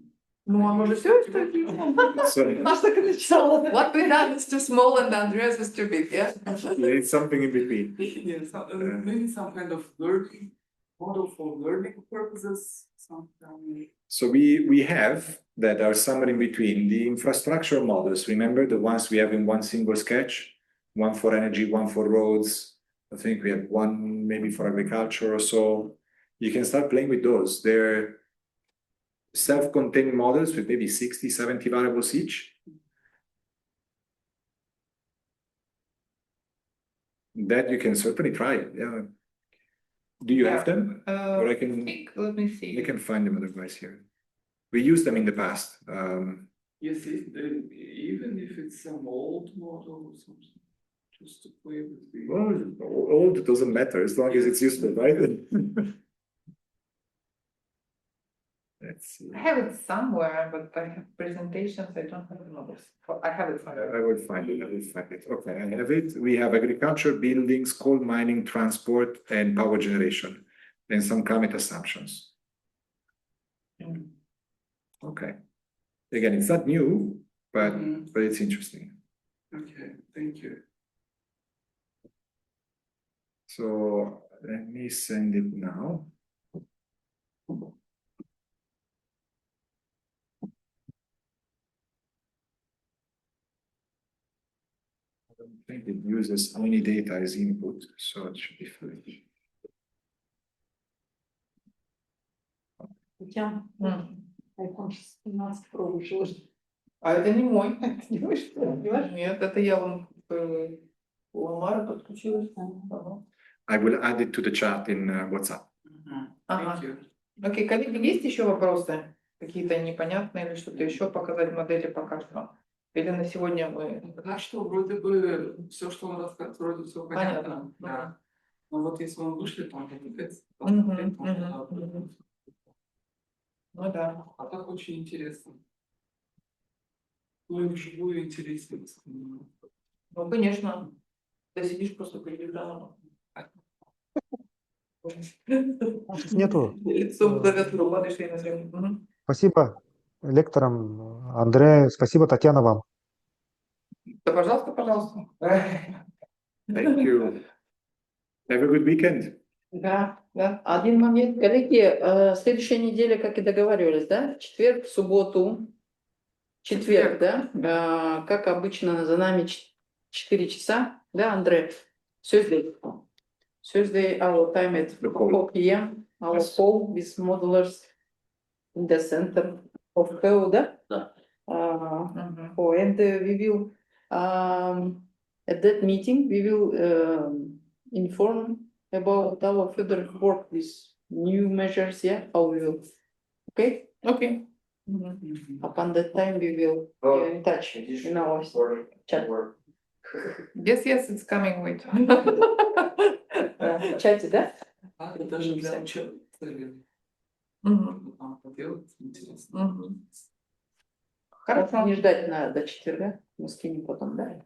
Speaker 3: Ну, а может, все такие? What we done is too small and Andreas is too big, yeah?
Speaker 6: It's something in between.
Speaker 8: Yes, maybe some kind of learning model for learning purposes.
Speaker 6: So we have that are somewhere in between the infrastructure models. Remember the ones we have in one single sketch, one for energy, one for roads. I think we have one maybe for agriculture or so. You can start playing with those. They're self-contained models with maybe 60, 70 variables each. That you can certainly try. Yeah. Do you have them? Or
Speaker 3: let me see.
Speaker 6: We can find them otherwise here. We used them in the past.
Speaker 8: Yes, even if it's an old model or something, just to play with the...
Speaker 6: Well, old doesn't matter as long as it's useful, right? Let's see.
Speaker 3: I have it somewhere, but I have presentations, I don't have models. I have it somewhere.
Speaker 6: I will find it. I will find it. Okay, I have it. We have agriculture, buildings, coal mining, transport, and power generation, and some climate assumptions.
Speaker 3: Mm.
Speaker 6: Okay. Again, it's not new, but
Speaker 8: Mhm.
Speaker 6: but it's interesting.
Speaker 8: Okay, thank you.
Speaker 6: So let me send it now. I don't think it uses any data as input, so it should be fine.
Speaker 5: Татьяна, iPhone 17 Pro вышел.
Speaker 3: А это не мой. Не вышло. Нет, это я вон у Ламара подключилась. Ага.
Speaker 6: I will add it to the chat in WhatsApp.
Speaker 3: Ага.
Speaker 8: Thank you.
Speaker 3: Окей, коллеги, есть еще вопросы? Какие-то непонятные или что-то еще показать модели пока что? Или на сегодня мы...
Speaker 8: А что, вроде бы все, что он рассказывает, вроде все понятно.
Speaker 3: Понятно.
Speaker 8: Да. Но вот если он вышлет, там кликать,
Speaker 3: Мгм, мгм. Ну да.
Speaker 8: А так очень интересно. Ну и вживую интересно.
Speaker 3: Ну, конечно. Ты сидишь просто перед экраном.
Speaker 4: Вопросов нету.
Speaker 3: Лицом в клавиатуру падаешь и на землю. Мгм.
Speaker 4: Спасибо лекторам, Андрея, спасибо, Татьяна, вам.
Speaker 3: Да, пожалуйста, пожалуйста.
Speaker 6: Thank you. Have a good weekend.
Speaker 3: Да, да.
Speaker 10: Один момент, коллеги, следующая неделя, как и договаривались, да? Четверг, в субботу, четверг, да? Как обычно, за нами 4 часа, да, Андрей? Thursday, our time at 4 p.m. Our call with modelers in the center of Hell, да?
Speaker 7: Да.
Speaker 3: Мгм.
Speaker 10: And we will, at that meeting, we will inform about our further work with new measures, yeah, how we will, okay?
Speaker 3: Окей. Мгм.
Speaker 10: Upon that time, we will be in touch in our chat.
Speaker 3: Yes, yes, it's coming, wait.
Speaker 10: В чате, да?
Speaker 8: А это даже для учебы.
Speaker 3: Мгм.
Speaker 8: Там поделать интересно.
Speaker 3: Мгм. Хорошо.
Speaker 10: Не ждать до четверга, мы скинем потом, да?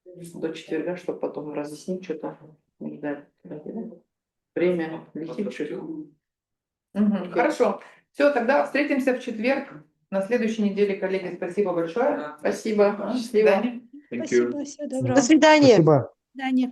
Speaker 10: До четверга, чтобы потом разъяснить что-то, не ждать. Да? Время летит.
Speaker 3: Мгм. Хорошо. Все, тогда встретимся в четверг. На следующей неделе, коллеги, спасибо большое.
Speaker 10: Спасибо.
Speaker 3: До
Speaker 10: Счастливо.
Speaker 3: свидания.
Speaker 6: Thank you.
Speaker 9: Спасибо, всего доброго. До свидания.
Speaker 4: Спасибо.
Speaker 9: До свидания.